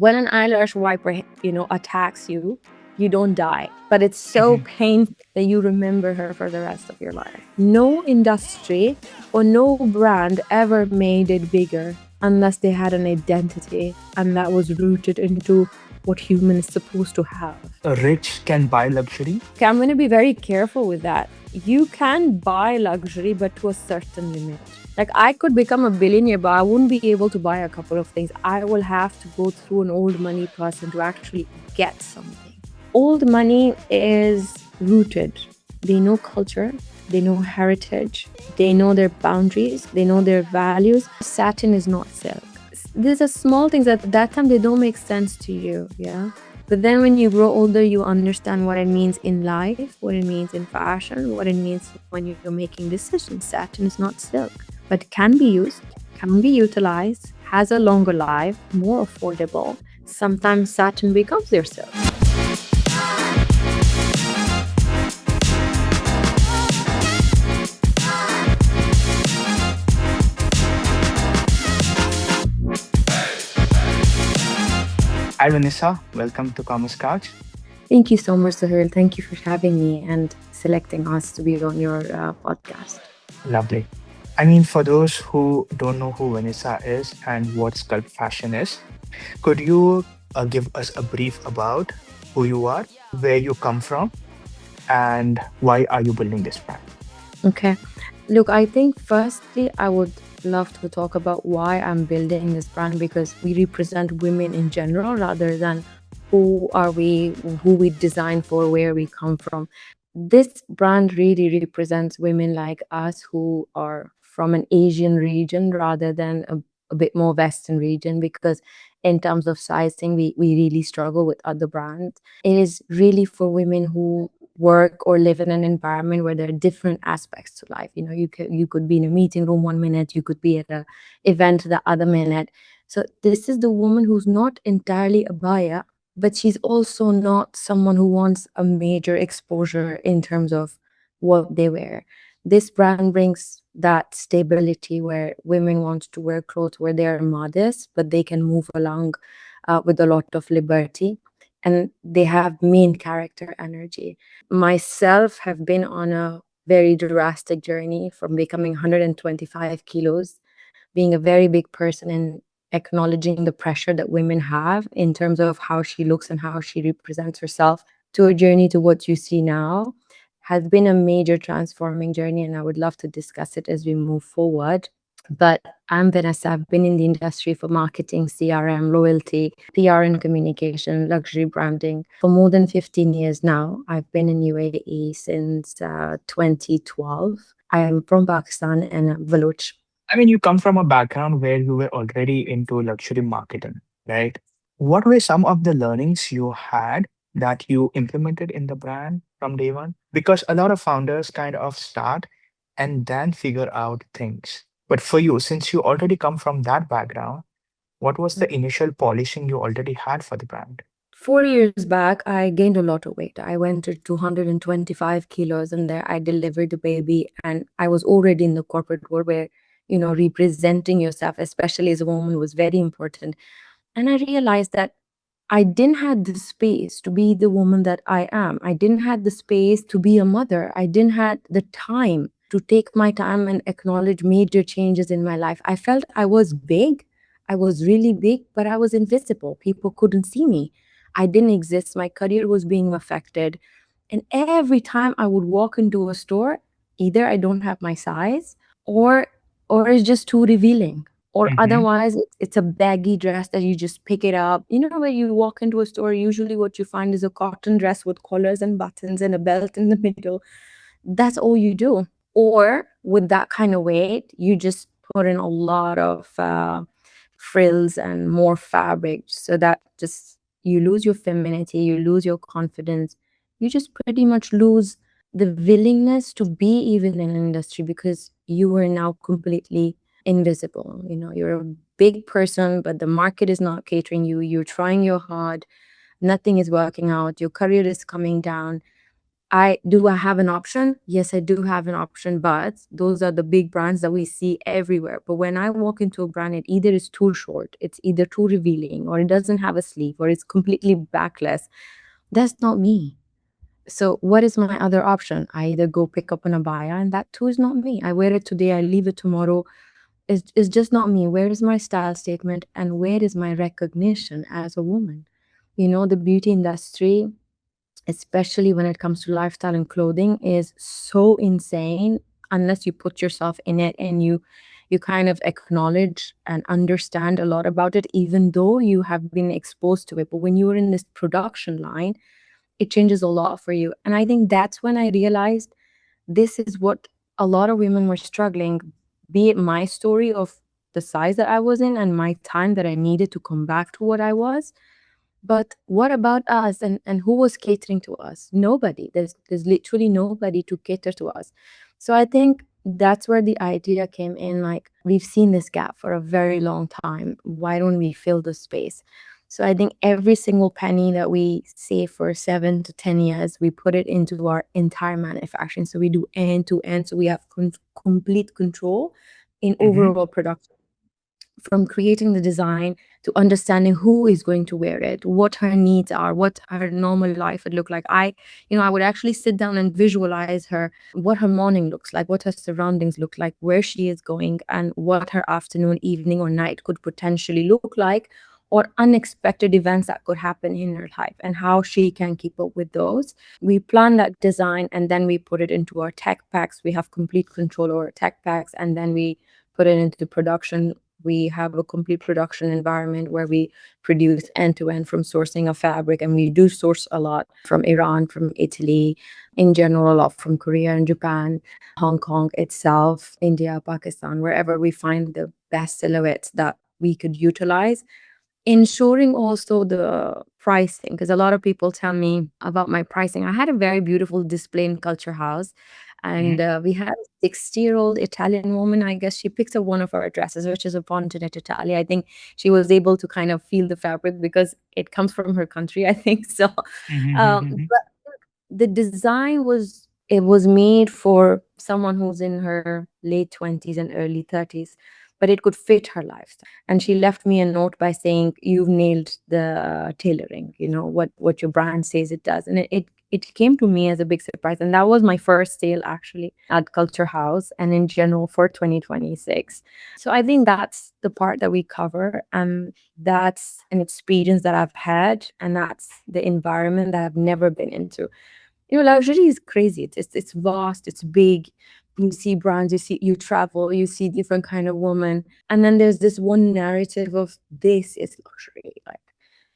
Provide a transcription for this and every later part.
when an eyelash wiper, attacks you, you don't die. But it's so painful that you remember her for the rest of your life. No industry or no brand ever made it bigger unless they had an identity and that was rooted into what human is supposed to have. A rich can buy luxury. Okay, I'm going to be very careful with that. You can buy luxury, but to a certain limit. Like, I could become a billionaire, but I wouldn't be able to buy a couple of things. I will have to go through an old money person to actually get something. Old money is rooted. They know culture, they know heritage, they know their boundaries, they know their values. Satin is not silk. These are small things that at that time they don't make sense to you, yeah? But then when you grow older, you understand what it means in life, what it means in fashion, what it means when you're making decisions. Satin is not silk, but can be used, can be utilized, has a longer life, more affordable. Sometimes satin becomes their silk. Hi, Vanessa. Welcome to Commerce Couch. Thank you so much, Sahil. Thank you for having me and selecting us to be on your podcast. Lovely. I mean, for those who don't know who Vanessa is and what Sculpt Fashion is, could you give us a brief about who you are, where you come from, and why are you building this brand? Okay. Look, I think firstly, I would love to talk about why I'm building this brand, because we represent women in general rather than who are we, who we design for, where we come from. This brand really represents women like us who are from an Asian region rather than a bit more Western region, because in terms of sizing, we really struggle with other brands. It is really for women who work or live in an environment where there are different aspects to life. You could be in a meeting room one minute, you could be at a event the other minute. So this is the woman who's not entirely a buyer, but she's also not someone who wants a major exposure in terms of what they wear. This brand brings that stability where women want to wear clothes where they are modest, but they can move along with a lot of liberty, and they have main character energy. Myself have been on a very drastic journey from becoming 125 kilos, being a very big person, and acknowledging the pressure that women have in terms of how she looks and how she represents herself, to a journey to what you see now, has been a major transforming journey, and I would love to discuss it as we move forward. But I'm Vanessa. I've been in the industry for marketing, CRM, loyalty, PR and communication, luxury branding for more than 15 years now. I've been in UAE since 2012. I am from Pakistan and I'm Baloch. I mean, you come from a background where you were already into luxury marketing, right? What were some of the learnings you had that you implemented in the brand from day one? Because a lot of founders kind of start and then figure out things. But for you, since you already come from that background, what was the initial polishing you already had for the brand? 4 years back, I gained a lot of weight. I went to 225 kilos, and there I delivered the baby. And I was already in the corporate world where, representing yourself, especially as a woman, was very important. And I realized that I didn't have the space to be the woman that I am. I didn't have the space to be a mother. I didn't have the time to take my time and acknowledge major changes in my life. I felt I was big. I was really big, but I was invisible. People couldn't see me. I didn't exist. My career was being affected. And every time I would walk into a store, either I don't have my size, or it's just too revealing, or Hmm. otherwise it's a baggy dress that you just pick it up. When you walk into a store, usually what you find is a cotton dress with collars and buttons and a belt in the middle. That's all you do. Or with that kind of weight, you just put in a lot of frills and more fabric, so that just you lose your femininity, you lose your confidence, you just pretty much lose the willingness to be even in an industry, because you are now completely invisible. You're a big person, but the market is not catering you. You're trying your hard, nothing is working out, your career is coming down. I have an option? Yes, I do have an option, but those are the big brands that we see everywhere. But when I walk into a brand, it either is too short, it's either too revealing, or it doesn't have a sleeve, or it's completely backless. That's not me. So what is my other option? I either go pick up an abaya, and that too is not me. I wear it today, I leave it tomorrow. It's just not me. Where is my style statement, and where is my recognition as a woman? The beauty industry, especially when it comes to lifestyle and clothing, is so insane unless you put yourself in it and you kind of acknowledge and understand a lot about it, even though you have been exposed to it. But when you're in this production line, it changes a lot for you. And I think that's when I realized this is what a lot of women were struggling, be it my story of the size that I was in and my time that I needed to come back to what I was. But what about us, and who was catering to us? Nobody. There's literally nobody to cater to us. So I think that's where the idea came in. Like, we've seen this gap for a very long time. Why don't we fill the space? So I think every single penny that we save for 7 to 10 years, we put it into our entire manufacturing. So we do end to end. So we have complete control in Mm-hmm. overall production, from creating the design to understanding who is going to wear it, what her needs are, what her normal life would look like. I would actually sit down and visualize her, what her morning looks like, what her surroundings look like, where she is going, and what her afternoon, evening, or night could potentially look like, or unexpected events that could happen in her life, and how she can keep up with those. We plan that design, and then we put it into our tech packs. We have complete control over tech packs, and then we put it into production. We have a complete production environment where we produce end to end, from sourcing of fabric, and we do source a lot from Iran, from Italy, in general, a lot from Korea and Japan, Hong Kong itself, India, Pakistan, wherever we find the best silhouettes that we could utilize. Ensuring also the pricing, because a lot of people tell me about my pricing. I had a very beautiful display in Culture House, and we had a 60-year-old Italian woman. I guess she picks up one of our dresses, which is a Pontinet Italia. I think she was able to kind of feel the fabric because it comes from her country, I think so. Mm-hmm. But the design was, it was made for someone who's in her late 20s and early 30s, but it could fit her lifestyle. And she left me a note by saying, "You've nailed the tailoring, what your brand says it does." And it came to me as a big surprise. And that was my first sale actually at Culture House and in general for 2026. So I think that's the part that we cover. That's an experience that I've had, and that's the environment that I've never been into. Luxury is crazy. It's vast, it's big. You see brands, you travel, you see different kind of women, and then there's this one narrative of this is luxury, like,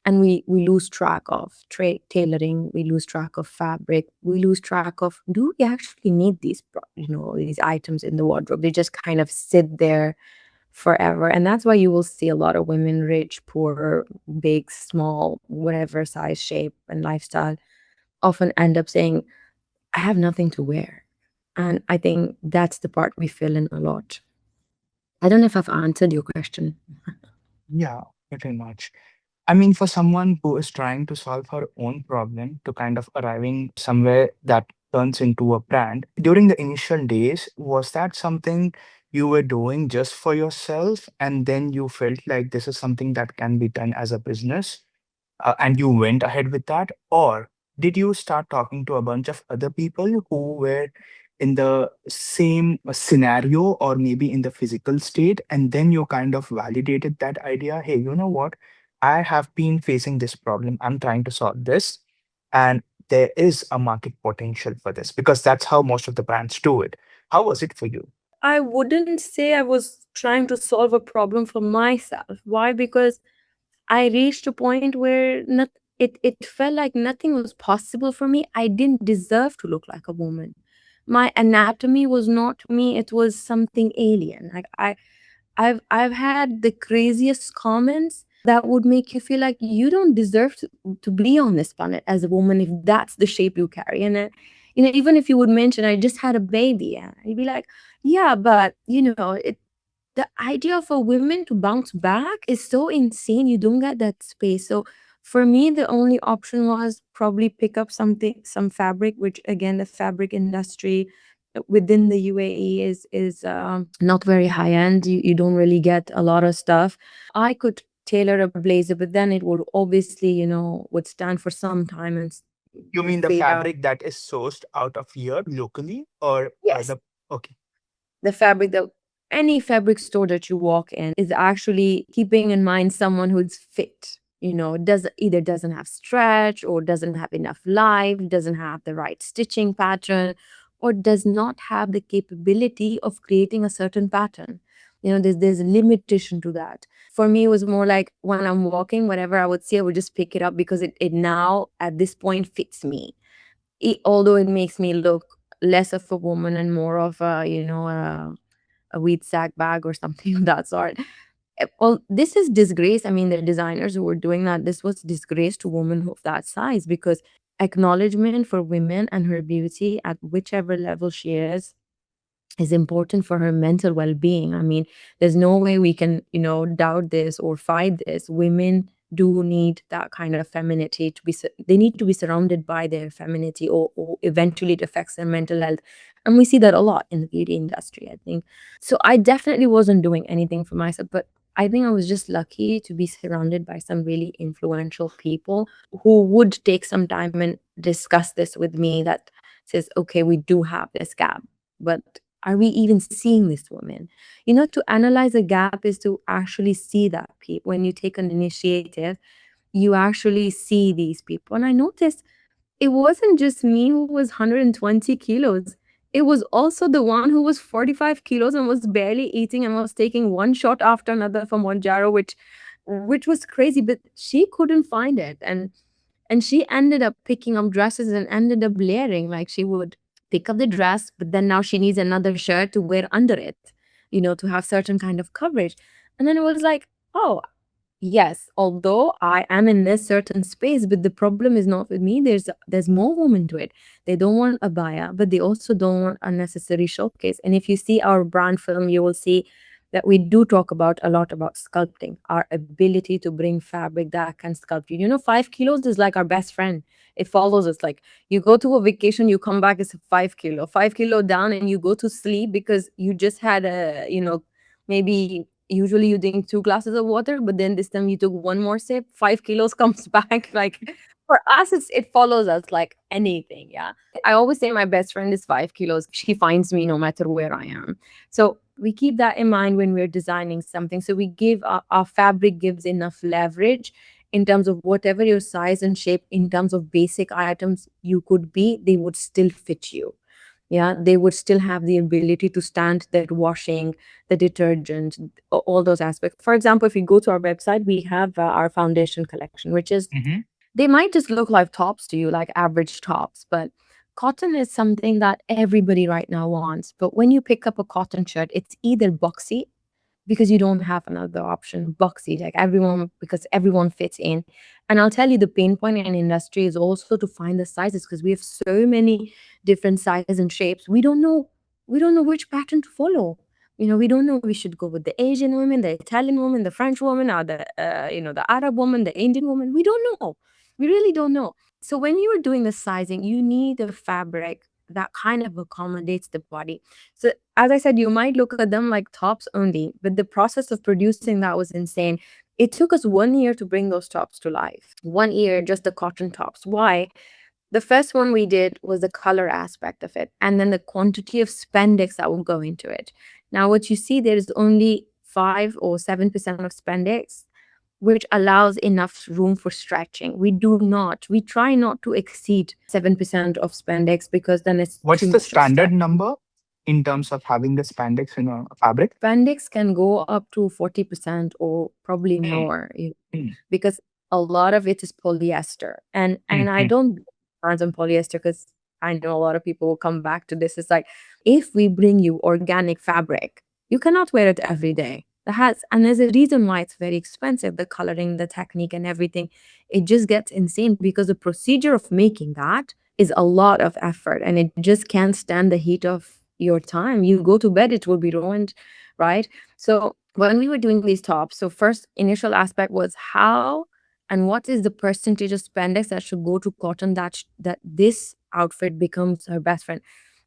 and we lose track of tailoring, we lose track of fabric, we lose track of, do we actually need these items in the wardrobe? They just kind of sit there forever, and that's why you will see a lot of women, rich, poor, big, small, whatever size, shape, and lifestyle, often end up saying, "I have nothing to wear." And I think that's the part we fill in a lot. I don't know if I've answered your question. Yeah, pretty much. I mean, for someone who is trying to solve her own problem to kind of arriving somewhere that turns into a brand, during the initial days, was that something you were doing just for yourself? And then you felt like this is something that can be done as a business? And you went ahead with that? Or did you start talking to a bunch of other people who were in the same scenario or maybe in the physical state? And then you kind of validated that idea. Hey, you know what? I have been facing this problem. I'm trying to solve this. And there is a market potential for this because that's how most of the brands do it. How was it for you? I wouldn't say I was trying to solve a problem for myself. Why? Because I reached a point where it felt like nothing was possible for me. I didn't deserve to look like a woman. My anatomy was not me, it was something alien. Like, I've had the craziest comments that would make you feel like you don't deserve to be on this planet as a woman if that's the shape you carry. And even if you would mention, "I just had a baby," and you'd be like, "Yeah, but the idea of a woman to bounce back is so insane. You don't get that space." So For me, the only option was probably pick up some fabric, which again, the fabric industry within the UAE is not very high end. You don't really get a lot of stuff. I could tailor a blazer, but then it would obviously, would stand for some time and You mean the fade out. fabric that is sourced out of here locally, or Yes, the okay? the fabric that any fabric store that you walk in is actually keeping in mind someone who's fit, does either doesn't have stretch or doesn't have enough life, doesn't have the right stitching pattern, or does not have the capability of creating a certain pattern. There's a limitation to that. For me, it was more like when I'm walking, whatever I would see, I would just pick it up because it now at this point fits me. Although it makes me look less of a woman and more of a wheat sack bag or something of that sort. Well, this is disgrace. I mean, the designers who were doing that, this was disgrace to women of that size, because acknowledgement for women and her beauty at whichever level she is important for her mental well-being. I mean, there's no way we can, doubt this or fight this. Women do need that kind of femininity to be they need to be surrounded by their femininity, or eventually it affects their mental health. And we see that a lot in the beauty industry, I think. So I definitely wasn't doing anything for myself, but I think I was just lucky to be surrounded by some really influential people who would take some time and discuss this with me, that says, okay, we do have this gap, but are we even seeing this woman? To analyze a gap is to actually see that people. When you take an initiative, you actually see these people. And I noticed it wasn't just me who was 120 kilos. It was also the one who was 45 kilos and was barely eating and was taking one shot after another from one jarro, which was crazy. But she couldn't find it. And she ended up picking up dresses and ended up layering. Like, she would pick up the dress, but then now she needs another shirt to wear under it, to have certain kind of coverage. And then it was like, oh, yes, although I am in this certain space, but the problem is not with me. There's more women to it. They don't want a buyer, but they also don't want unnecessary showcase. And if you see our brand film, you will see that we do talk about a lot about sculpting, our ability to bring fabric that can sculpt you. 5 kilos is like our best friend. It follows us. Like, you go to a vacation, you come back, it's 5 kilo, 5 kilo down, and you go to sleep because you just had maybe usually you drink 2 glasses of water, but then this time you took one more sip, 5 kilos comes back. Like, for us, it follows us like anything. Yeah. I always say my best friend is 5 kilos. She finds me no matter where I am. So we keep that in mind when we're designing something. So we give our fabric gives enough leverage in terms of whatever your size and shape, in terms of basic items you could be, they would still fit you. Yeah, they would still have the ability to stand that washing, the detergent, all those aspects. For example, if you go to our website, we have our foundation collection, which is, Mm-hmm. they might just look like tops to you, like average tops, but cotton is something that everybody right now wants. But when you pick up a cotton shirt, it's either boxy, because you don't have another option, boxy, like everyone, because everyone fits in. And I'll tell you, the pain point in industry is also to find the sizes, because we have so many different sizes and shapes. We don't know which pattern to follow. We don't know, we should go with the Asian woman, the Italian woman, the French woman, or the Arab woman, the Indian woman. We don't know. We really don't know. So when you are doing the sizing, you need a fabric that kind of accommodates the body. So, as I said, you might look at them like tops only, but the process of producing that was insane. It took us 1 year to bring those tops to life. 1 year, just the cotton tops. Why? The first one we did was the color aspect of it, and then the quantity of spandex that will go into it. Now, what you see there is only 5 or 7% of spandex, which allows enough room for stretching. We try not to exceed 7% of spandex, because then it's too What's the much of standard stretch. number in terms of having the spandex in a fabric? Spandex can go up to 40% or probably Mm, more, mm, because a lot of it is polyester. And mm, I mm. don't brands on polyester, because I know a lot of people will come back to this. It's like, if we bring you organic fabric, you cannot wear it every day. And there's a reason why it's very expensive, the coloring, the technique, and everything. It just gets insane, because the procedure of making that is a lot of effort, and it just can't stand the heat of your time. You go to bed, it will be ruined, right? So when we were doing these tops, so first initial aspect was, how and what is the percentage of spandex that should go to cotton, that this outfit becomes her best friend.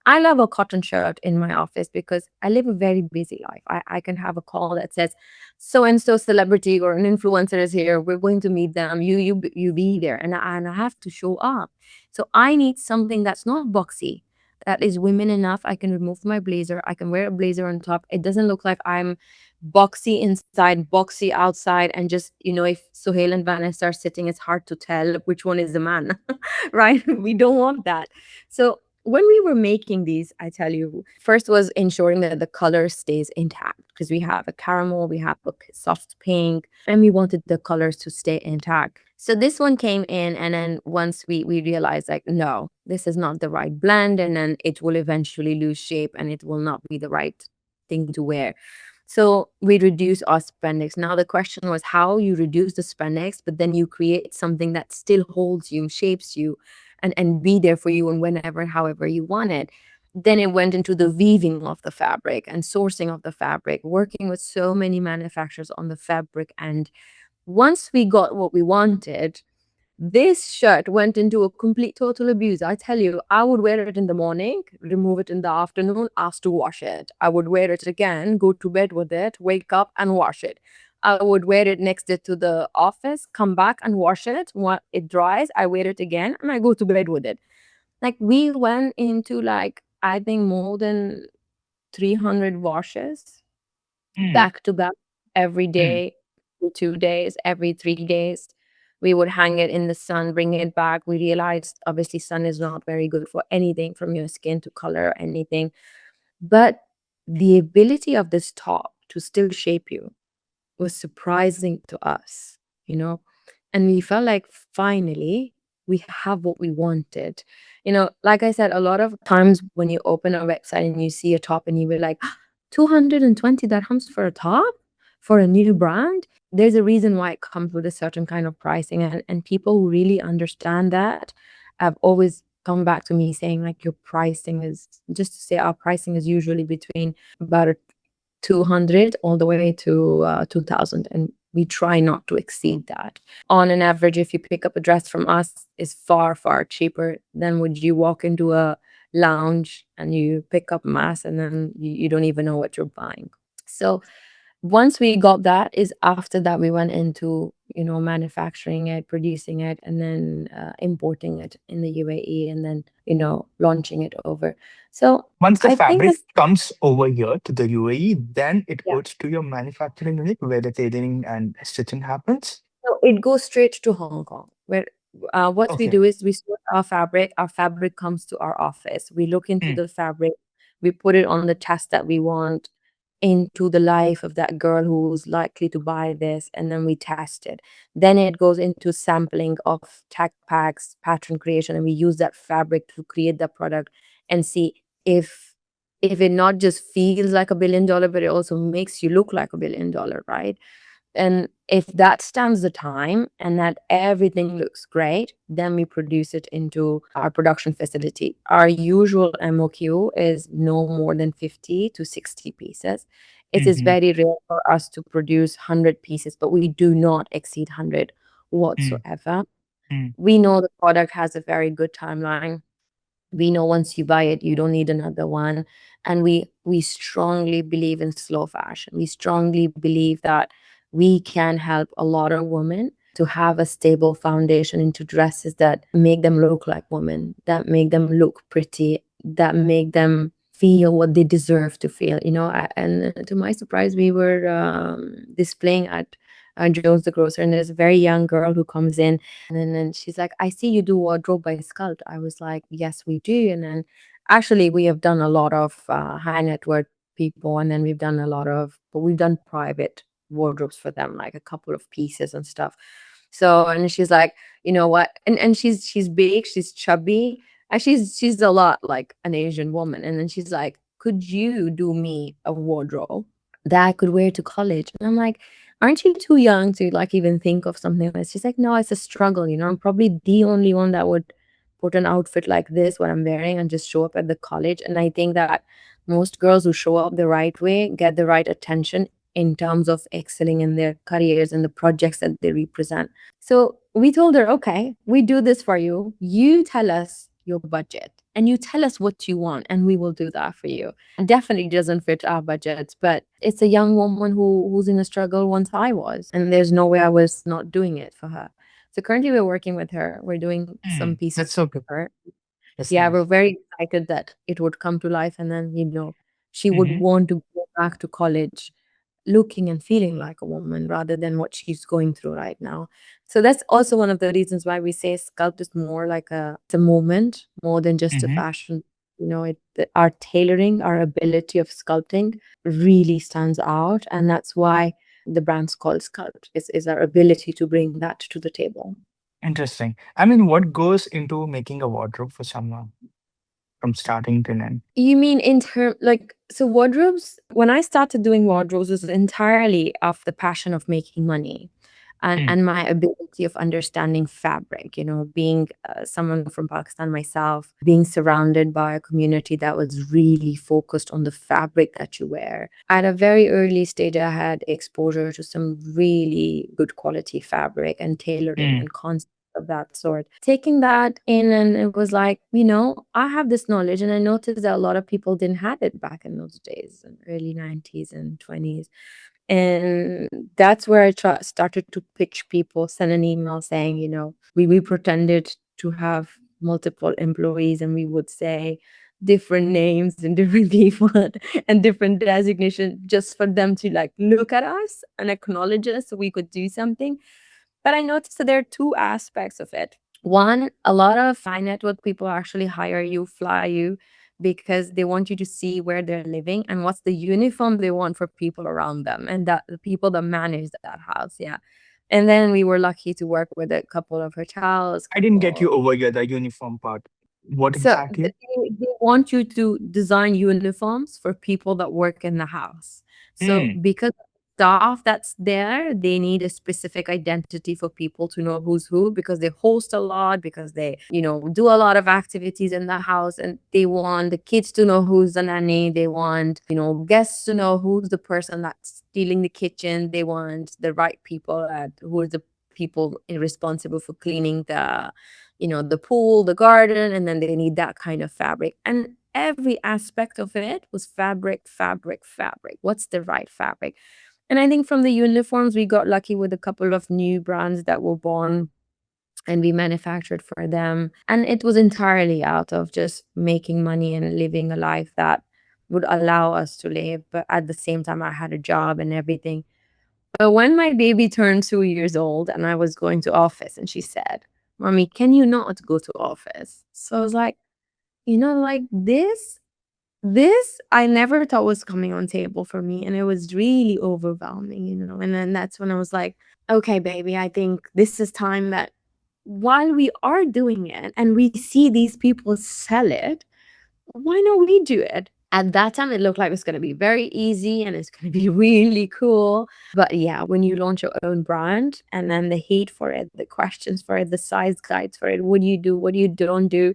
I love a cotton shirt in my office because I live a very busy life. I can have a call that says so and so celebrity or an influencer is here. We're going to meet them. You be there, and I have to show up. So I need something that's not boxy, that is women enough. I can remove my blazer. I can wear a blazer on top. It doesn't look like I'm boxy inside, boxy outside, and just, if Sohail and Vanessa are sitting, it's hard to tell which one is the man, right? We don't want that. So when we were making these, I tell you, first was ensuring that the color stays intact because we have a caramel, we have a soft pink, and we wanted the colors to stay intact. So this one came in, and then once we realized, like, no, this is not the right blend, and then it will eventually lose shape and it will not be the right thing to wear. So we reduce our spandex. Now the question was how you reduce the spandex, but then you create something that still holds you, shapes you, and be there for you and whenever, however you want it. Then it went into the weaving of the fabric and sourcing of the fabric, working with so many manufacturers on the fabric. And once we got what we wanted, this shirt went into a complete total abuse. I tell you, I would wear it in the morning, remove it in the afternoon, ask to wash it. I would wear it again, go to bed with it, wake up and wash it. I would wear it next day to the office, come back and wash it. When it dries, I wear it again and I go to bed with it. Like we went into like I think more than 300 washes Mm, back to back every mm, day, 2 days, every 3 days. We would hang it in the sun, bring it back. We realized obviously sun is not very good for anything from your skin to color anything. But the ability of this top to still shape you was surprising to us, you know? And we felt like finally we have what we wanted. Like I said, a lot of times when you open a website and you see a top and you were like, 220 dirhams for a top for a new brand. There's a reason why it comes with a certain kind of pricing. And people who really understand that have always come back to me saying, like, your pricing is just to say our pricing is usually between about a 200 all the way to 2000, and we try not to exceed that. On an average, if you pick up a dress from us, is far far cheaper than would you walk into a lounge and you pick up mass and then you don't even know what you're buying. So once we got that, is after that we went into, manufacturing it, producing it, and then importing it in the UAE, and then, launching it over. So Once the I think fabric this. comes over here to the UAE, then it Yeah. goes to your manufacturing unit where the tailoring and stitching happens. So it goes straight to Hong Kong, where what we Okay. do is we source our fabric. Our fabric comes to our office. We look into Mm, the fabric. We put it on the test that we want into the life of that girl who's likely to buy this, and then we test it. Then it goes into sampling of tag packs, pattern creation, and we use that fabric to create the product and see if if it not just feels like $1 billion, but it also makes you look like $1 billion, right? And if that stands the time and that everything looks great, then we produce it into our production facility. Our usual MOQ is no more than 50 to 60 pieces. It is mhm, very rare for us to produce 100 pieces, but we do not exceed 100 mm, whatsoever. mm, We know the product has a very good timeline. We know once you buy it you don't need another one, and we strongly believe in slow fashion. We strongly believe that we can help a lot of women to have a stable foundation into dresses that make them look like women, that make them look pretty, that make them feel what they deserve to feel, and to my surprise we were displaying at Jones the grocer, and there's a very young girl who comes in, and then she's like, I see you do wardrobe by Sculpt. I was like, yes, we do. And then actually, we have done a lot of high net worth people, and then but we've done private wardrobes for them, like a couple of pieces and stuff. So, and she's like, you know what? And she's big, she's chubby, and she's a lot like an Asian woman. And then she's like, could you do me a wardrobe that I could wear to college? And I'm like, aren't you too young to like even think of something like this? She's like, no, it's a struggle. I'm probably the only one that would put an outfit like this, what I'm wearing, and just show up at the college. And I think that most girls who show up the right way get the right attention in terms of excelling in their careers and the projects that they represent. So we told her, okay, we do this for you. You tell us your budget and you tell us what you want, and we will do that for you. And definitely doesn't fit our budgets, but it's a young woman who's in a struggle once I was, and there's no way I was not doing it for her. So currently we're working with her. We're doing some pieces That's so good. for her. That's Yeah, we're nice. very excited that it would come to life, and then, she would Mm-hmm. want to go back to college looking and feeling like a woman rather than what she's going through right now. So that's also one of the reasons why we say Sculpt is more like it's a movement more than just a Mm-hmm. fashion. Our tailoring, our ability of sculpting really stands out, and that's why the brand's called Sculpt. Is our ability to bring that to the table. Interesting. I mean, what goes into making a wardrobe for someone from starting to end? You mean in term like so wardrobes? When I started doing wardrobes, was entirely of the passion of making money, Mm. and my ability of understanding fabric. Being someone from Pakistan myself, being surrounded by a community that was really focused on the fabric that you wear. At a very early stage, I had exposure to some really good quality fabric and tailoring Mm. and concepts of that sort. Taking that in, and it was like, I have this knowledge, and I noticed that a lot of people didn't have it back in those days, in early 90s and 20s. And that's where I started to pitch people, send an email saying, we pretended to have multiple employees, and we would say different names and different people and different designations just for them to like look at us and acknowledge us so we could do something. But I noticed that there are two aspects of it. One, a lot of high net worth people actually hire you, fly you, because they want you to see where they're living and what's the uniform they want for people around them and that the people that manage that house. Yeah. And then we were lucky to work with a couple of hotels, I didn't get you couple. over here, the uniform part. What So exactly? they want you to design uniforms for people that work in the house. So Mm. because staff that's there, they need a specific identity for people to know who's who, because they host a lot, because they, do a lot of activities in the house, and they want the kids to know who's the nanny. They want, guests to know who's the person that's stealing the kitchen. They want the right people who are the people responsible for cleaning the pool, the garden, and then they need that kind of fabric. And every aspect of it was fabric, fabric, fabric. What's the right fabric? And I think from the uniforms, we got lucky with a couple of new brands that were born and we manufactured for them. And it was entirely out of just making money and living a life that would allow us to live. But at the same time, I had a job and everything. But when my baby turned 2 years old and I was going to office, and she said, Mommy, can you not go to office? So I was like, like this I never thought was coming on table for me. And it was really overwhelming. And then that's when I was like, okay, baby, I think this is time that while we are doing it and we see these people sell it, why don't we do it? At that time, it looked like it's going to be very easy and it's going to be really cool. But yeah, when you launch your own brand and then the hate for it, the questions for it, the size guides for it, what do you do, what do you don't do,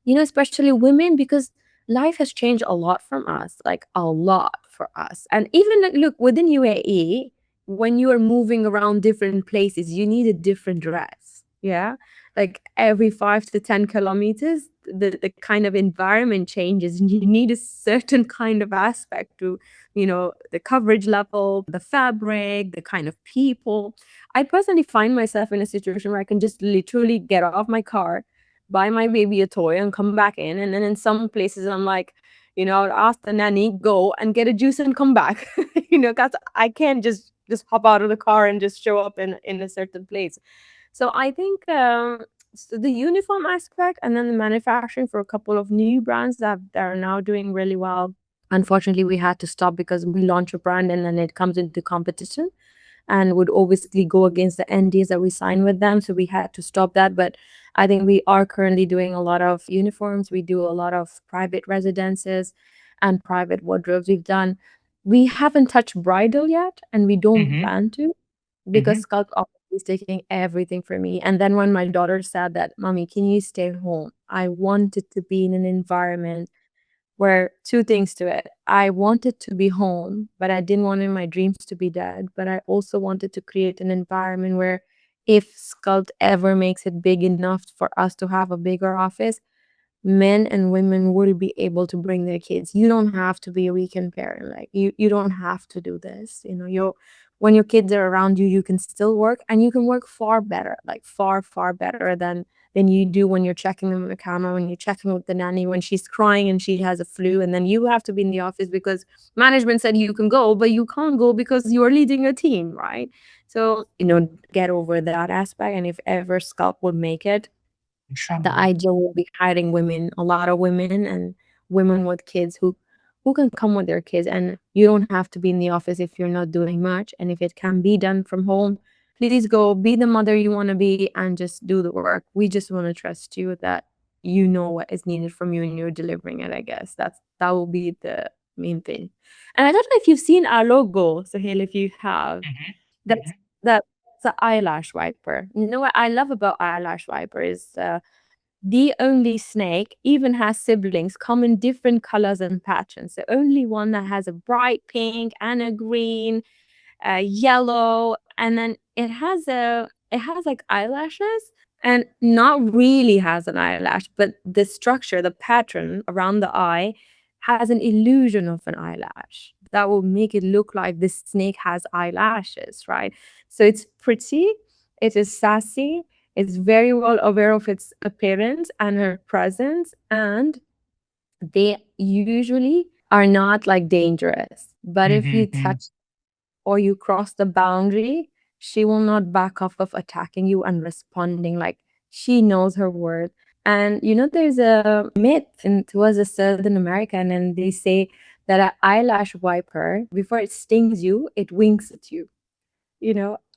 especially women, because life has changed a lot from us, like a lot for us. And even like, look, within UAE, when you are moving around different places, you need a different dress. Yeah. Like every 5 to 10 kilometers, the kind of environment changes and you need a certain kind of aspect to, the coverage level, the fabric, the kind of people. I personally find myself in a situation where I can just literally get off my car, buy my baby a toy and come back in. And then in some places I'm like, I'll ask the nanny, go and get a juice and come back. Because I can't just hop out of the car and just show up in a certain place. So I think the uniform aspect and then the manufacturing for a couple of new brands that are now doing really well. Unfortunately, we had to stop because we launch a brand and then it comes into competition and would obviously go against the NDAs that we signed with them. So we had to stop that. But I think we are currently doing a lot of uniforms. We do a lot of private residences and private wardrobes. We haven't touched bridal yet, and we don't Mm-hmm. plan to, Mm-hmm. because Sculpt obviously is taking everything from me. And then when my daughter said that, Mommy, can you stay home? I wanted to be in an environment where two things to it. I wanted to be home, but I didn't want my dreams to be dead. But I also wanted to create an environment where if Sculpt ever makes it big enough for us to have a bigger office, men and women will be able to bring their kids. You don't have to be a weekend parent. Like you don't have to do this. You know, you when your kids are around you, you can still work and you can work far better, like far, far better than you do when you're checking them on the camera, when you're checking with the nanny, when she's crying and she has a flu, and then you have to be in the office because management said you can go, but you can't go because you're leading a team, right? So, get over that aspect. And if ever Sculpt would make it, the Inshallah. idea will be hiring women, a lot of women and women with kids who can come with their kids, and you don't have to be in the office if you're not doing much. And if it can be done from home, please go be the mother you want to be and just do the work. We just want to trust you that you know what is needed from you and you're delivering it. I guess that will be the main thing. And I don't know if you've seen our logo, Sahil. If you have, Mhm, that's mhm, that's the eyelash wiper. You know what I love about eyelash wiper is the only snake even has siblings come in different colors and patterns. The only one that has a bright pink and a green, yellow, and then it has like eyelashes, and not really has an eyelash, but the structure, the pattern around the eye has an illusion of an eyelash that will make it look like this snake has eyelashes, right? So it's pretty, it is sassy, it's very well aware of its appearance and her presence, and they usually are not like dangerous. But if you mhm, mhm, touch or you cross the boundary, she will not back off of attacking you and responding. Like, she knows her worth. And there's a myth, and it was a Southern American, and they say that an eyelash wiper, before it stings you, it winks at you.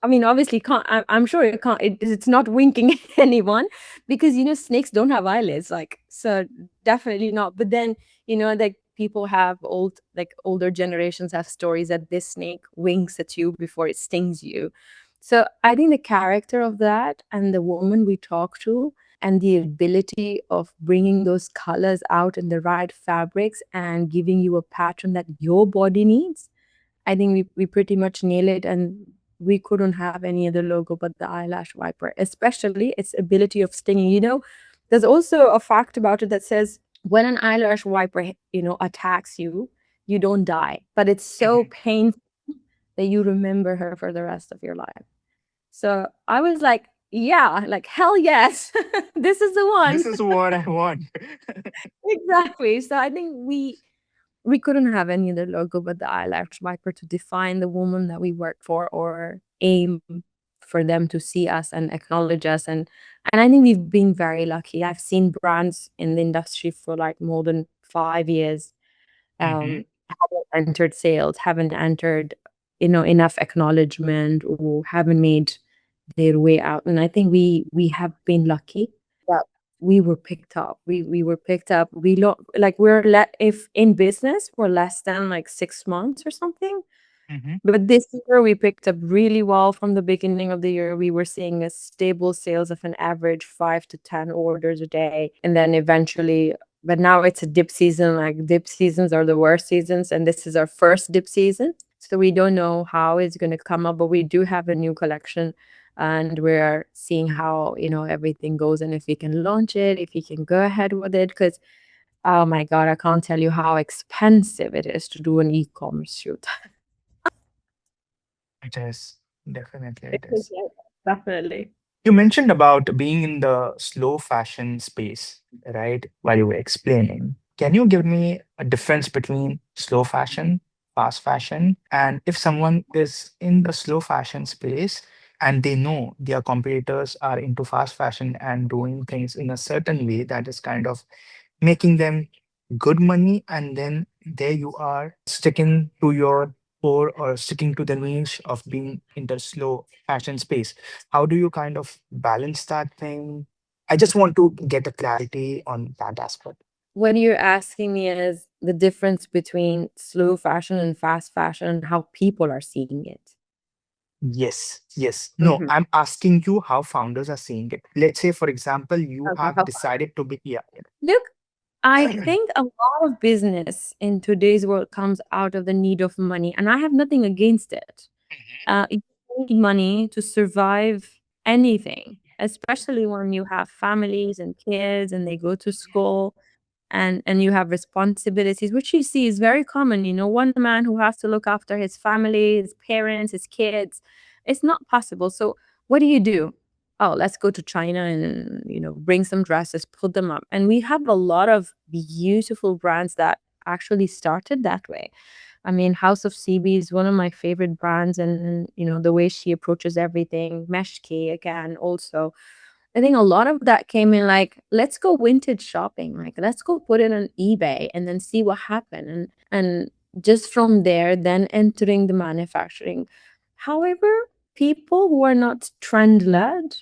I mean, obviously can't, I'm sure it can't, it's not winking at anyone, because snakes don't have eyelids, like, so definitely not. But then like, people have older generations have stories that this snake winks at you before it stings you. So I think the character of that and the woman we talk to, and the ability of bringing those colors out in the right fabrics and giving you a pattern that your body needs, I think we pretty much nail it, and we couldn't have any other logo but the eyelash wiper, especially its ability of stinging. There's also a fact about it that says when an eyelash wiper, attacks you, you don't die, but it's so mhm. painful that you remember her for the rest of your life. So I was like, yeah, like hell yes, this is the one. This is what I want. Exactly. So I think we couldn't have any other logo but the eyelash wiper to define the woman that we work for, or aim for them to see us and acknowledge us. And I think we've been very lucky. I've seen brands in the industry for like more than 5 years, Mhm, haven't entered sales, haven't entered, enough acknowledgement, or haven't made their way out. And I think we have been lucky that we were picked up. We were picked up. Like, if in business for less than like 6 months or something. mhm, But this year we picked up really well. From the beginning of the year, we were seeing a stable sales of an average 5 to 10 orders a day. And then eventually, but now it's a dip season. Like, dip seasons are the worst seasons. And this is our first dip season. So we don't know how it's going to come up, but we do have a new collection, and we're seeing how, everything goes, and if we can launch it, if we can go ahead with it. Because, oh my God, I can't tell you how expensive it is to do an e-commerce shoot. it is. Definitely, It it is, is. yeah, definitely. You mentioned about being in the slow fashion space, right? While you were explaining. Can you give me a difference between slow fashion, fast fashion, and if someone is in the slow fashion space and they know their competitors are into fast fashion and doing things in a certain way that is kind of making them good money, and then there you are sticking to your core or sticking to the niche of being in the slow fashion space. How do you kind of balance that thing? I just want to get a clarity on that aspect. What you're asking me is the difference between slow fashion and fast fashion and how people are seeing it. Yes, yes. No, Mhm. I'm asking you how founders are seeing it. Let's say, for example, you Okay, have decided to be, yeah. look. I think a lot of business in today's world comes out of the need of money, and I have nothing against it. You need money to survive anything, especially when you have families and kids and they go to school and you have responsibilities, which you see is very common. One man who has to look after his family, his parents, his kids. It's not possible. So what do you do? Oh, let's go to China and bring some dresses, put them up. And we have a lot of beautiful brands that actually started that way. I mean, House of CB is one of my favorite brands, and the way she approaches everything. Meshki again, also. I think a lot of that came in like, let's go vintage shopping. Like, let's go put it on eBay and then see what happened. And just from there, then entering the manufacturing. However, people who are not trend led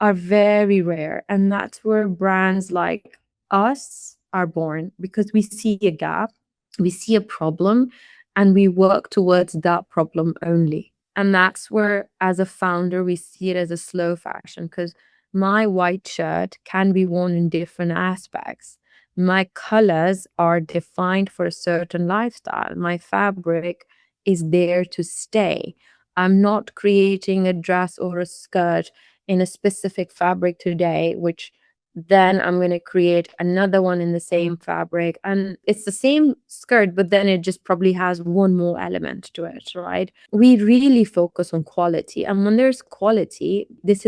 are very rare. And that's where brands like us are born because we see a gap, we see a problem, and we work towards that problem only. And that's where, as a founder, we see it as a slow fashion because my white shirt can be worn in different aspects. My colors are defined for a certain lifestyle. My fabric is there to stay. I'm not creating a dress or a skirt in a specific fabric today, which then I'm going to create another one in the same fabric. And it's the same skirt, but then it just probably has one more element to it, right? We really focus on quality. And when there's quality, this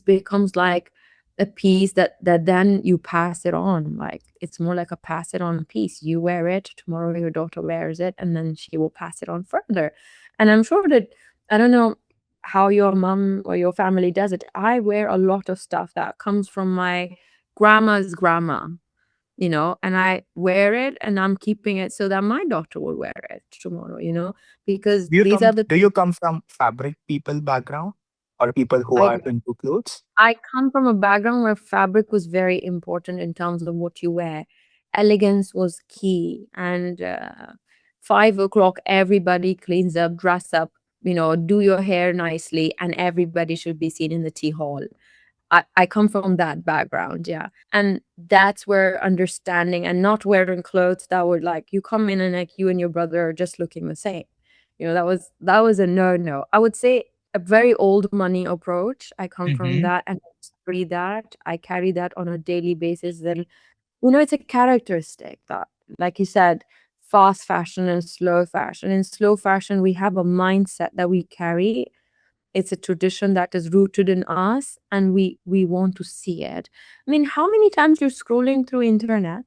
becomes like a piece that then you pass it on. Like it's more like a pass it on piece. You wear it, tomorrow your daughter wears it, and then she will pass it on further. And I'm sure that I don't know how your mom or your family does it. I wear a lot of stuff that comes from my grandma's grandma, and I wear it and I'm keeping it so that my daughter will wear it tomorrow, because these are the Do you come from fabric people background or people who I are into clothes? I come from a background where fabric was very important in terms of what you wear. Elegance was key, and 5 o'clock everybody cleans up, dress up, do your hair nicely, and everybody should be seen in the tea hall. I come from that background, yeah. And that's where understanding and not wearing clothes that would like you come in and like you and your brother are just looking the same. That was a no. I would say a very old money approach. I come from Mm-hmm. that and I carry that. I carry that on a daily basis. Then it's a characteristic that, like you said, fast fashion and slow fashion. In slow fashion, we have a mindset that we carry. It's a tradition that is rooted in us and we want to see it. I mean, how many times you're scrolling through internet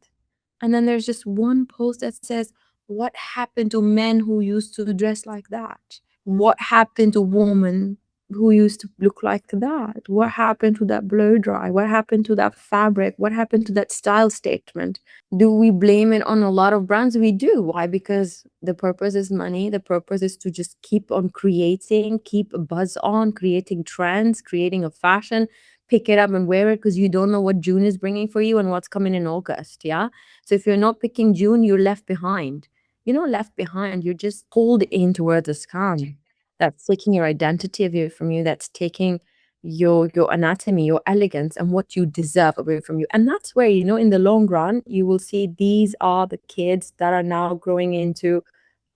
and then there's just one post that says, what happened to men who used to dress like that? What happened to women who used to look like that? What happened to that blow dry? What happened to that fabric? What happened to that style statement? Do we blame it on a lot of brands? We do. Why? Because the purpose is money. The purpose is to just keep on creating, keep a buzz on, creating trends, creating a fashion, pick it up and wear it because you don't know what June is bringing for you and what's coming in August. Yeah. So if you're not picking June, you're left behind. You're not left behind. You're just pulled in towards a scam that's taking your identity away from you, that's taking your anatomy, your elegance, and what you deserve away from you. And that's where, in the long run, you will see these are the kids that are now growing into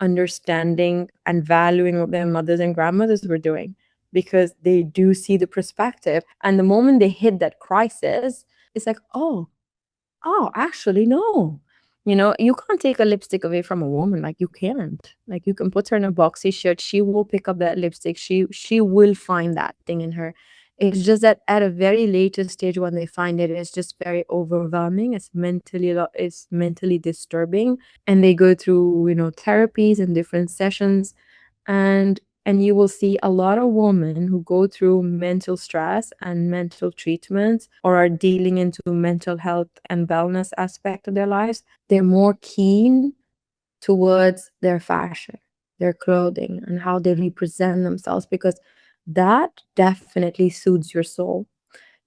understanding and valuing what their mothers and grandmothers were doing because they do see the perspective. And the moment they hit that crisis, it's like, oh, actually, no. You can't take a lipstick away from a woman. Like you can't. Like you can put her in a boxy shirt. She will pick up that lipstick. She will find that thing in her. It's just that at a very later stage when they find it, it's just very overwhelming. It's mentally disturbing. And they go through, therapies and different sessions and you will see a lot of women who go through mental stress and mental treatments or are dealing into mental health and wellness aspect of their lives. They're more keen towards their fashion, their clothing, and how they represent themselves because that definitely soothes your soul.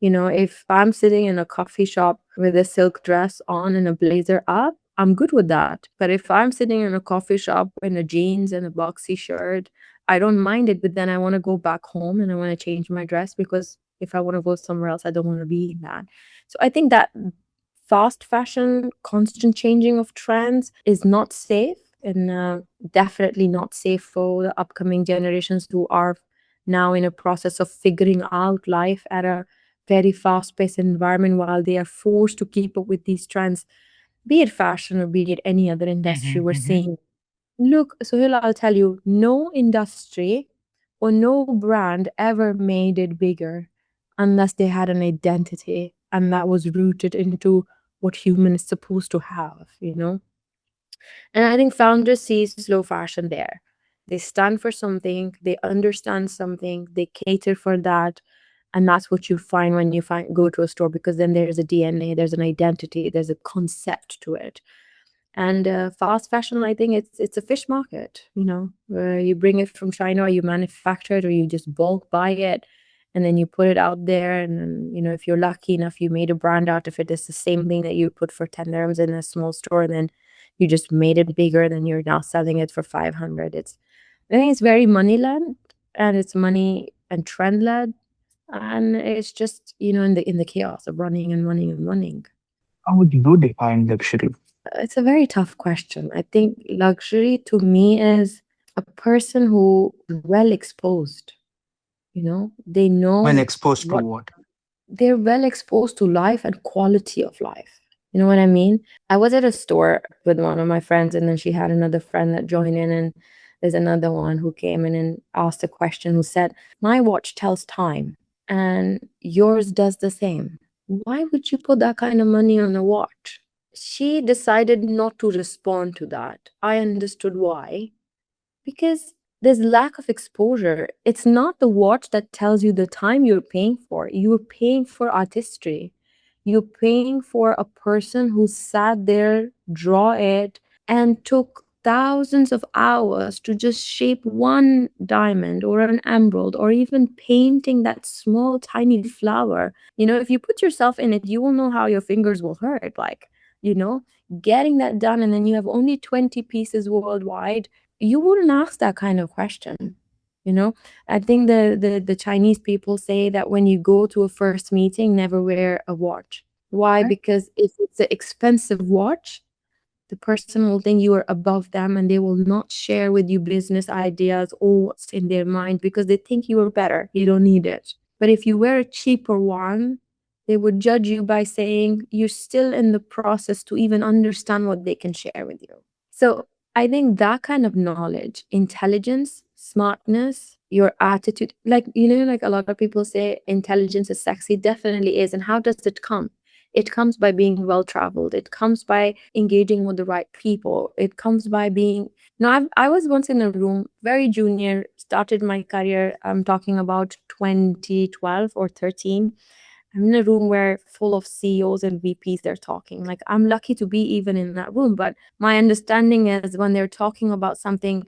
If I'm sitting in a coffee shop with a silk dress on and a blazer up, I'm good with that. But if I'm sitting in a coffee shop in a jeans and a boxy shirt, I don't mind it. But then I want to go back home and I want to change my dress because if I want to go somewhere else, I don't want to be in that. So I think that fast fashion, constant changing of trends is not safe, and definitely not safe for the upcoming generations who are now in a process of figuring out life at a very fast paced environment while they are forced to keep up with these trends, be it fashion or be it any other industry we're Mm-hmm. seeing. Look, Sohail, I'll tell you, no industry or no brand ever made it bigger unless they had an identity and that was rooted into what human is supposed to have, you know? And I think founders see slow fashion there. They stand for something, they understand something, they cater for that. And that's what you find when you go to a store, because then there's a DNA, there's an identity, there's a concept to it. And fast fashion, I think it's a fish market, you know, where you bring it from China or you manufacture it or you just bulk buy it and then you put it out there. And then, you know, if you're lucky enough, you made a brand out of it. It's the same thing that you put for 10 dirhams in a small store. And then you just made it bigger. Then you're now selling it for 500. I think it's very money led, and it's money and trend led. And it's just, you know, in the chaos of running and running and running. How would you define luxury? It's a very tough question. I think luxury to me is a person who is well exposed. You know, they When know exposed to what what? they're well exposed to life and quality of life. You know what I mean? I was at a store with one of my friends, and then she had another friend that joined in, and there's another one who came in and asked a question who said, "My watch tells time, and yours does the same. Why would you put that kind of money on a watch?" She decided not to respond to that. I understood why. Because there's lack of exposure. It's not the watch that tells you the time you're paying for. You're paying for artistry. You're paying for a person who sat there, draw it, and took thousands of hours to just shape one diamond or an emerald or even painting that small tiny flower. You know, if you put yourself in it, you will know how your fingers will hurt. Like, you know, getting that done, and then you have only 20 pieces worldwide, you wouldn't ask that kind of question. You know, I think the Chinese people say that when you go to a first meeting, never wear a watch. Why? Right. Because if it's an expensive watch, the person will think you are above them and they will not share with you business ideas or what's in their mind because they think you are better. You don't need it. But if you wear a cheaper one, they would judge you by saying you're still in the process to even understand what they can share with you. So I think that kind of knowledge, intelligence, smartness, your attitude, like, you know, like a lot of people say intelligence is sexy, definitely is. And how does it come? It comes by being well traveled. It comes by engaging with the right people. It comes by being, I was once in a room, very junior, started my career. I'm talking about 2012 or 13. I'm in a room where full of CEOs and VPs they're talking. Like, I'm lucky to be even in that room, but my understanding is when they're talking about something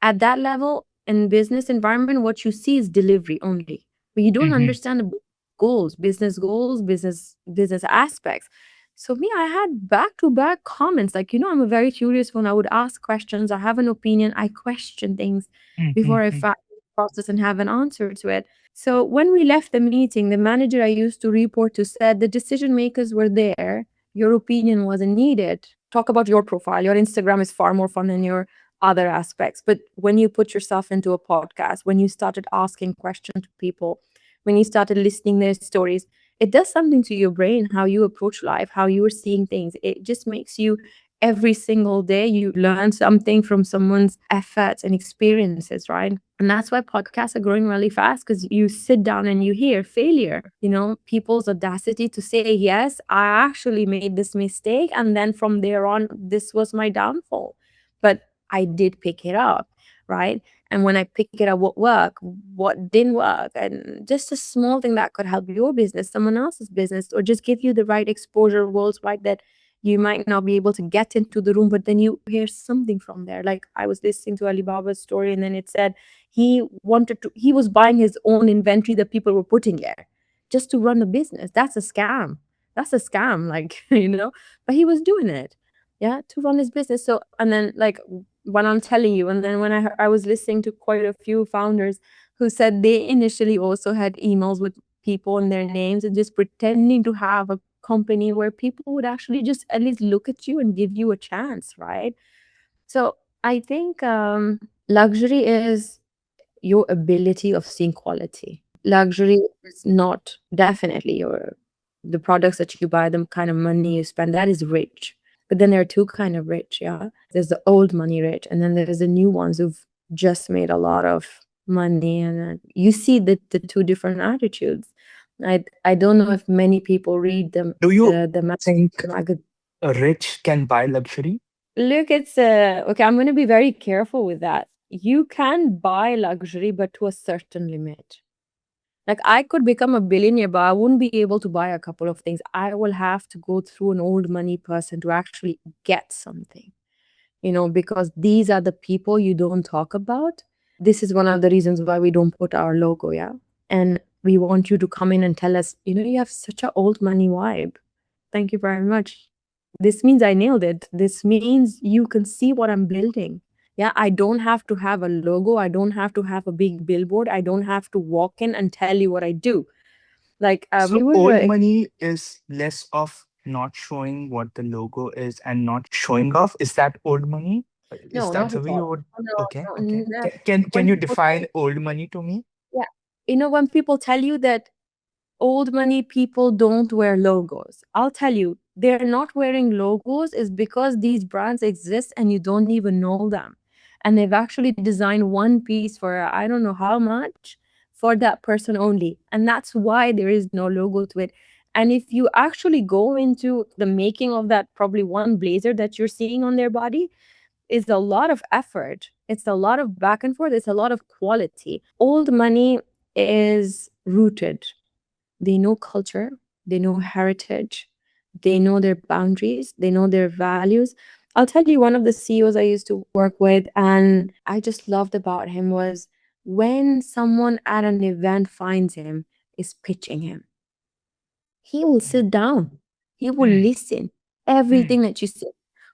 at that level in business environment, what you see is delivery only. But you don't Mm-hmm. understand the goals, business aspects. So me, I had back to back comments. Like, you know, I'm a very curious one. I would ask questions. I have an opinion. I question things before I Mm-hmm. process and have an answer to it. So when we left the meeting, the manager I used to report to said the decision makers were there. Your opinion wasn't needed. Talk about your profile. Your Instagram is far more fun than your other aspects. But when you put yourself into a podcast, when you started asking questions to people, when you started listening their stories, it does something to your brain, how you approach life, how you are seeing things. It just makes you every single day you learn something from someone's efforts and experiences, right? And that's why podcasts are growing really fast, because you sit down and you hear failure, you know, people's audacity to say, yes, I actually made this mistake. And then from there on, this was my downfall. But I did pick it up, right? And when I pick it up, what worked, what didn't work, and just a small thing that could help your business, someone else's business, or just give you the right exposure worldwide that you might not be able to get into the room, but then you hear something from there. Like, I was listening to Alibaba's story, and then it said he was buying his own inventory that people were putting there just to run a business. That's a scam. That's a scam, like, you know, but he was doing it, yeah, to run his business. So, and then, like, when I'm telling you, and then when I was listening to quite a few founders who said they initially also had emails with people in their names and just pretending to have a company where people would actually just at least look at you and give you a chance, right? So I think luxury is your ability of seeing quality. Luxury is not definitely your the products that you buy, the kind of money you spend. That is rich. But then there are two kind of rich, yeah. There's the old money rich, and then there's the new ones who've just made a lot of money, and you see the two different attitudes. I don't know if many people read Do you the think magazine. a rich can buy luxury? Look, it's okay. I'm going to be very careful with that. You can buy luxury, but to a certain limit. Like I could become a billionaire, but I wouldn't be able to buy a couple of things. I will have to go through an old money person to actually get something, because these are the people you don't talk about. This is one of the reasons why we don't put our logo, yeah. And we want you to come in and tell us, you have such a old money vibe. Thank you very much. This means I nailed it. This means you can see what I'm building. Yeah, I don't have to have a logo. I don't have to have a big billboard. I don't have to walk in and tell you what I do. Like we So were old money is less of not showing what the logo is and not showing off. Is that old money? Is no, that not the at way you all. would? No, Okay, no, okay. never. Can When you people define old money to me? yeah, when people tell you that old money people don't wear logos. I'll tell you, they're not wearing logos is because these brands exist and you don't even know them. And they've actually designed one piece for I don't know how much for that person only. And that's why there is no logo to it. And if you actually go into the making of that probably one blazer that you're seeing on their body, is a lot of effort. It's a lot of back and forth. It's a lot of quality. Old money is rooted. They know culture, they know heritage, they know their boundaries, they know their values. I'll tell you, one of the CEOs I used to work with, and I just loved about him was when someone at an event finds him, is pitching him, he will Mm, sit down, he will mm, listen mm, everything that you say, mm.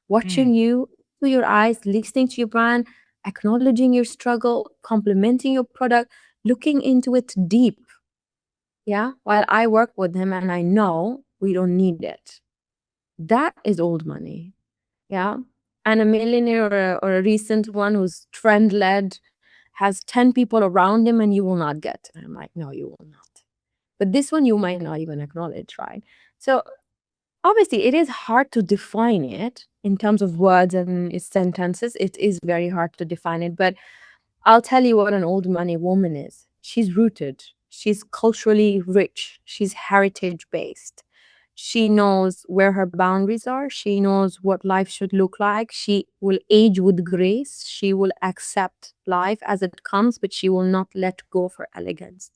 watching you through your eyes, listening to your brand, acknowledging your struggle, complimenting your product, looking into it deep. Yeah, while I work with him and I know we don't need it. That is old money. Yeah. And a millionaire or a recent one who's trend led has 10 people around him and you will not get. And I'm like, no, you will not. But this one you might not even acknowledge, right? So obviously it is hard to define it in terms of words and its sentences. It is very hard to define it. But I'll tell you what an old money woman is. She's rooted. She's culturally rich. She's heritage based. She knows where her boundaries are. She knows what life should look like. She will age with grace. She will accept life as it comes, but she will not let go for elegance.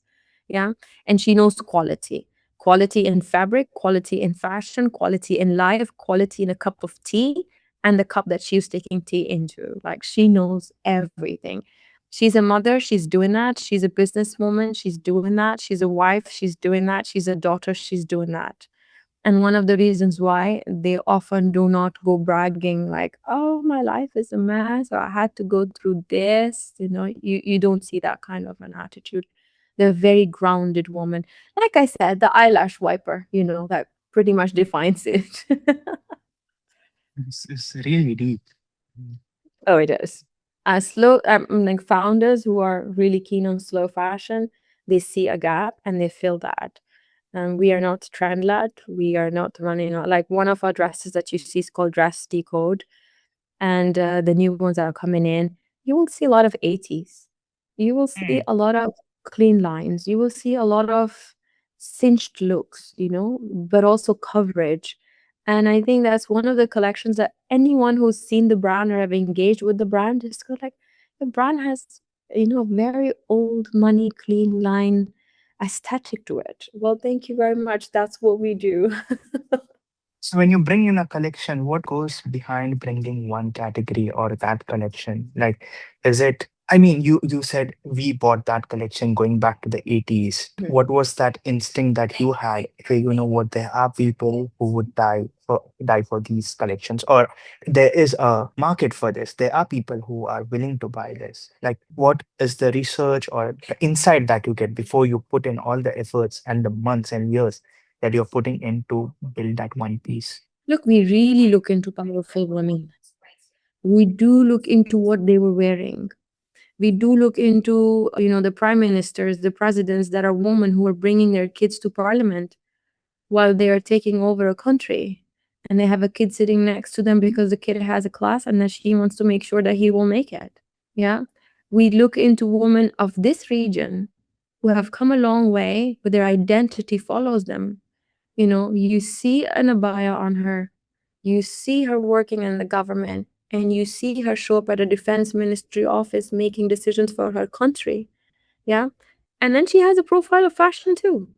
Yeah. And she knows quality, quality in fabric, quality in fashion, quality in life, quality in a cup of tea, and the cup that she's taking tea into. Like she knows everything. She's a mother, she's doing that. She's a businesswoman, she's doing that. She's a wife, she's doing that. She's a daughter, she's doing that. And one of the reasons why they often do not go bragging like, "Oh, my life is a mess," or "I had to go through this." You don't see that kind of an attitude. They're a very grounded woman. Like I said, the eyelash wiper, that pretty much defines it. It's really deep. Mm. Oh, it is. Like founders who are really keen on slow fashion, they see a gap and they fill that. And we are not trend led. We are not running like one of our dresses that you see is called Dress Decode, and the new ones that are coming in. You will see a lot of 80s. You will see Mm. a lot of clean lines. You will see a lot of cinched looks, but also coverage. And I think that's one of the collections that anyone who's seen the brand or have engaged with the brand just go like, the brand has, very old money, clean line aesthetic to it. Well, thank you very much. That's what we do. So when you bring in a collection, what goes behind bringing one category or that collection? Like, is it? I mean, you said we bought that collection going back to the 80s. What was that instinct that you had? Okay, you know what? There are people who would die for these collections, or there is a market for this. There are people who are willing to buy this. Like, what is the research or the insight that you get before you put in all the efforts and the months and years that you're putting in to build that one piece? Look, we really look into powerful women. We do look into what they were wearing. We do look into, the prime ministers, the presidents that are women who are bringing their kids to parliament while they are taking over a country. And they have a kid sitting next to them because the kid has a class and that she wants to make sure that he will make it. Yeah. We look into women of this region who have come a long way, but their identity follows them. You see an abaya on her, you see her working in the government, and you see her show up at a defense ministry office making decisions for her country. Yeah. And then she has a profile of fashion too.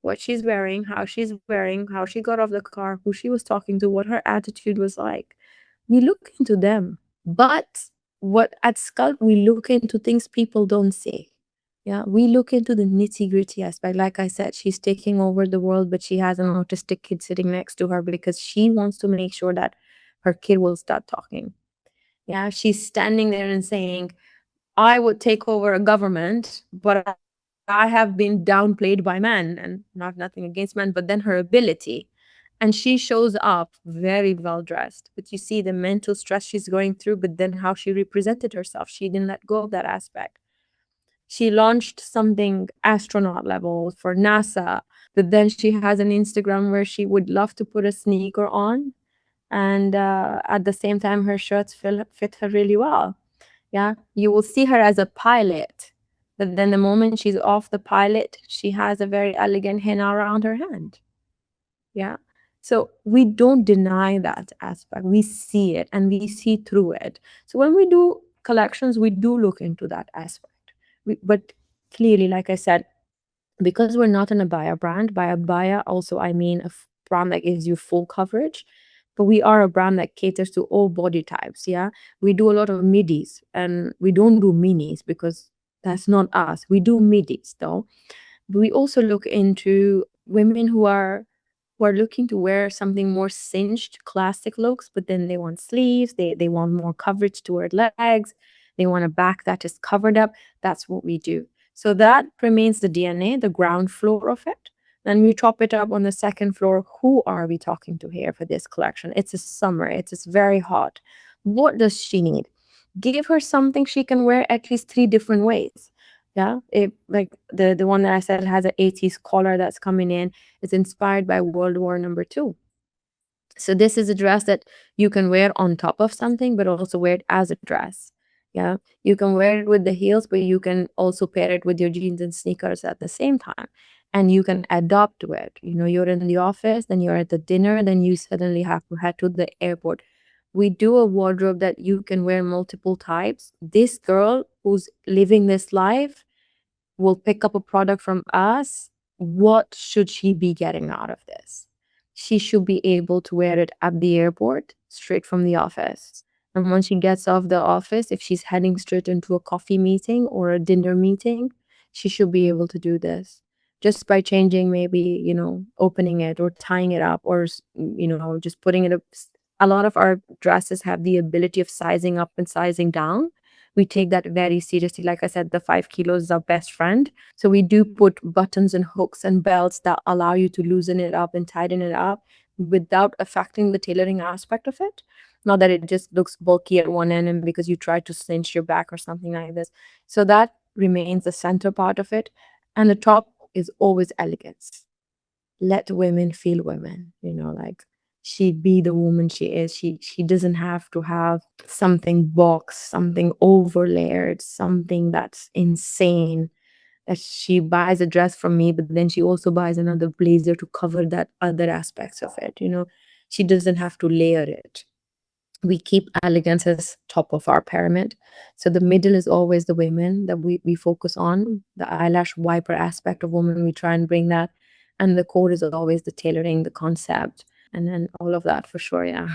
What she's wearing, how she got off the car, who she was talking to, what her attitude was like. We look into them. But what at Sculpt, we look into things people don't see. Yeah, we look into the nitty gritty aspect. Like I said, she's taking over the world, but she has an autistic kid sitting next to her because she wants to make sure that her kid will start talking. Yeah, she's standing there and saying, I would take over a government, but I have been downplayed by men, and I have nothing against men, but then her ability. And she shows up very well dressed, but you see the mental stress she's going through, but then how she represented herself. She didn't let go of that aspect. She launched something astronaut level for NASA, but then she has an Instagram where she would love to put a sneaker on, and at the same time, her shirts fit her really well. Yeah, you will see her as a pilot, but then the moment she's off the pilot, she has a very elegant henna around her hand. Yeah. So we don't deny that aspect. We see it and we see through it. So when we do collections, we do look into that aspect. But clearly, like I said, because we're not an abaya brand, by abaya also I mean a brand that gives you full coverage, but we are a brand that caters to all body types. Yeah, we do a lot of midis and we don't do minis because that's not us. We do midis though. But we also look into women who are looking to wear something more cinched, classic looks, but then they want sleeves, they want more coverage toward legs, they want a back that is covered up. That's what we do. So that remains the DNA, the ground floor of it. Then we top it up on the second floor. Who are we talking to here for this collection? It's a summer, it's very hot. What does she need? Give her something she can wear at least three different ways. Yeah, it like the one that I said has an 80s collar that's coming in. It's inspired by World War II. So this is a dress that you can wear on top of something, but also wear it as a dress. Yeah, you can wear it with the heels, but you can also pair it with your jeans and sneakers at the same time. And you can adapt to it. You're in the office, then you're at the dinner, then you suddenly have to head to the airport. We do a wardrobe that you can wear multiple types. This girl who's living this life will pick up a product from us, what should she be getting out of this? She should be able to wear it at the airport, straight from the office. And when she gets off the office, if she's heading straight into a coffee meeting or a dinner meeting, she should be able to do this just by changing, maybe, opening it or tying it up or, just putting it up. A lot of our dresses have the ability of sizing up and sizing down. We take that very seriously. Like I said, the 5 kilos is our best friend. So we do put buttons and hooks and belts that allow you to loosen it up and tighten it up without affecting the tailoring aspect of it. Not that it just looks bulky at one end and because you try to cinch your back or something like this. So that remains the center part of it. And the top is always elegance. Let women feel women, like she be the woman she is. She doesn't have to have something boxed, something over layered, something that's insane. That she buys a dress from me, but then she also buys another blazer to cover that other aspects of it. She doesn't have to layer it. We keep elegance as top of our pyramid. So the middle is always the women that we focus on, the eyelash wiper aspect of women. We try and bring that. And the core is always the tailoring, the concept, and then all of that for sure. Yeah.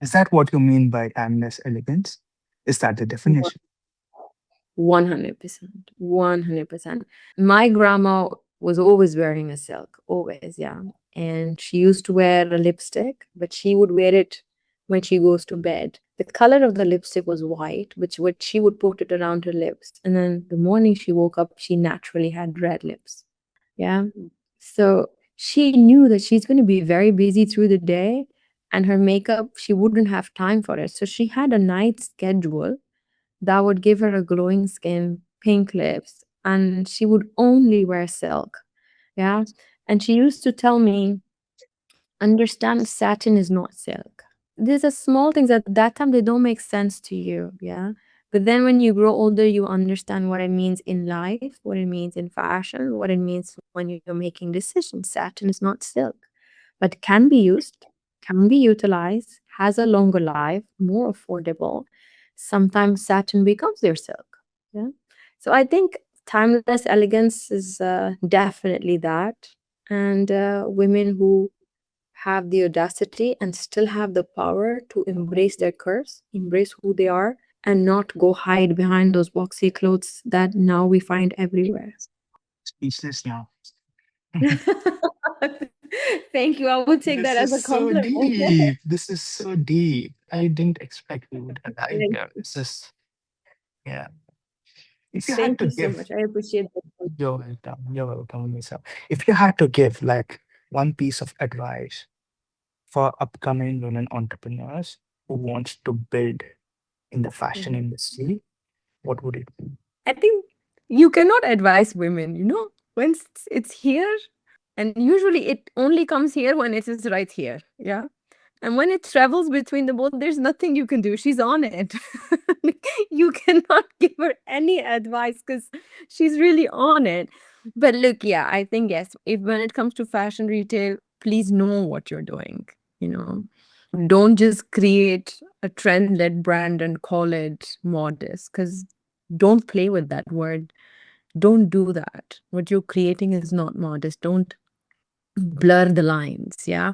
Is that what you mean by timeless elegance? Is that the definition? 100%. 100%. My grandma was always wearing a silk, always, yeah. And she used to wear a lipstick, but she would wear it when she goes to bed. The color of the lipstick was white, which what she would put it around her lips. And then the morning she woke up, she naturally had red lips. Yeah. So She knew that she's going to be very busy through the day, and her makeup, she wouldn't have time for it. So she had a night schedule that would give her a glowing skin, pink lips, and she would only wear silk. Yeah. And she used to tell me, understand satin is not silk. These are small things at that time, they don't make sense to you. Yeah. But then when you grow older, you understand what it means in life, what it means in fashion, what it means when you're making decisions. Satin is not silk, but can be used, can be utilized, has a longer life, more affordable. Sometimes satin becomes your silk. Yeah. So I think timeless elegance is definitely that. And women who have the audacity and still have the power to embrace their curves, embrace who they are, and not go hide behind those boxy clothes that now we find everywhere. Speechless now. Thank you. I would take that This as is a so compliment. deep. This is so deep. I didn't expect we would arrive Thank here. you. This is, yeah. If you had Thank to you so give, much. I appreciate that. you're welcome. You're welcome, Lisa. If you had to give like one piece of advice for upcoming women entrepreneurs who wants to build in the fashion Mhm. industry, what would it be? I think you cannot advise women, once it's here, and usually it only comes here when it is right here. Yeah. And when it travels between the both, there's nothing you can do. She's on it. You cannot give her any advice because she's really on it. But look, yeah, I think yes. If when it comes to fashion retail, please know what you're doing. You know, don't just create a trend-led brand and call it modest. Because don't play with that word. Don't do that. What you're creating is not modest. Don't blur the lines. Yeah.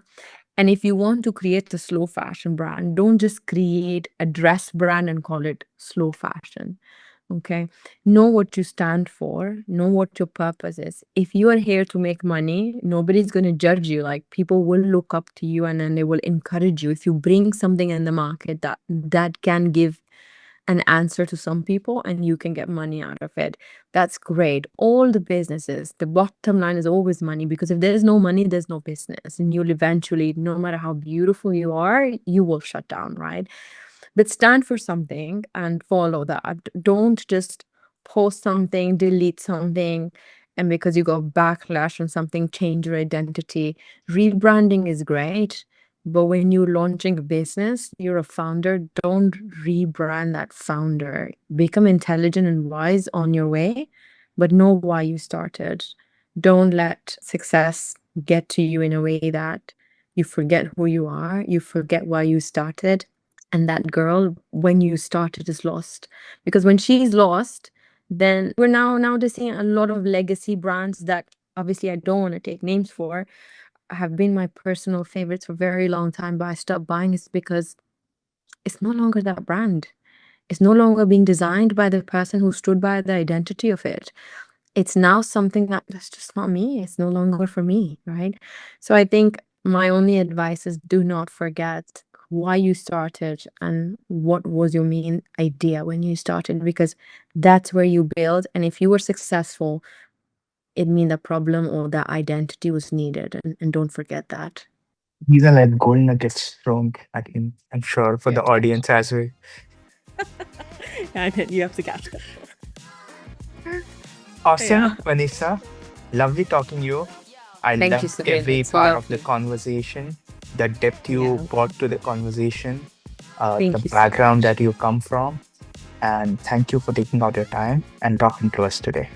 And if you want to create a slow fashion brand, don't just create a dress brand and call it slow fashion. Okay. Know what you stand for, know what your purpose is. If you are here to make money, nobody's going to judge you. Like people will look up to you and then they will encourage you. If you bring something in the market that can give an answer to some people and you can get money out of it. That's great. All the businesses, the bottom line is always money because if there's no money, there's no business. And you'll eventually, no matter how beautiful you are, you will shut down, right? But stand for something and follow that. Don't just post something, delete something, and because you got backlash on something, change your identity. Rebranding is great, but when you're launching a business, you're a founder, don't rebrand that founder. Become intelligent and wise on your way, but know why you started. Don't let success get to you in a way that you forget who you are, you forget why you started, and that girl when you started is lost because when she's lost, then we're now just seeing a lot of legacy brands that obviously I don't want to take names for have been my personal favorites for a very long time, but I stopped buying is because it's no longer that brand. It's no longer being designed by the person who stood by the identity of it. It's now something that's just not me. It's no longer for me, right? So I think my only advice is do not forget why you started and what was your main idea when you started, because that's where you build. And if you were successful, it means the problem or the identity was needed. And don't forget that. These are like gold nuggets from, I think, I'm sure for You the have to catch audience as well. them. And you have to catch them. Awesome, Yeah. Vanessa. Lovely talking to you. I Thank you, loved Sabine. every It's part of the lovely. conversation, the depth you Yeah. brought to the conversation, the Thank you so background much. that you come from. And thank you for taking out your time and talking to us today.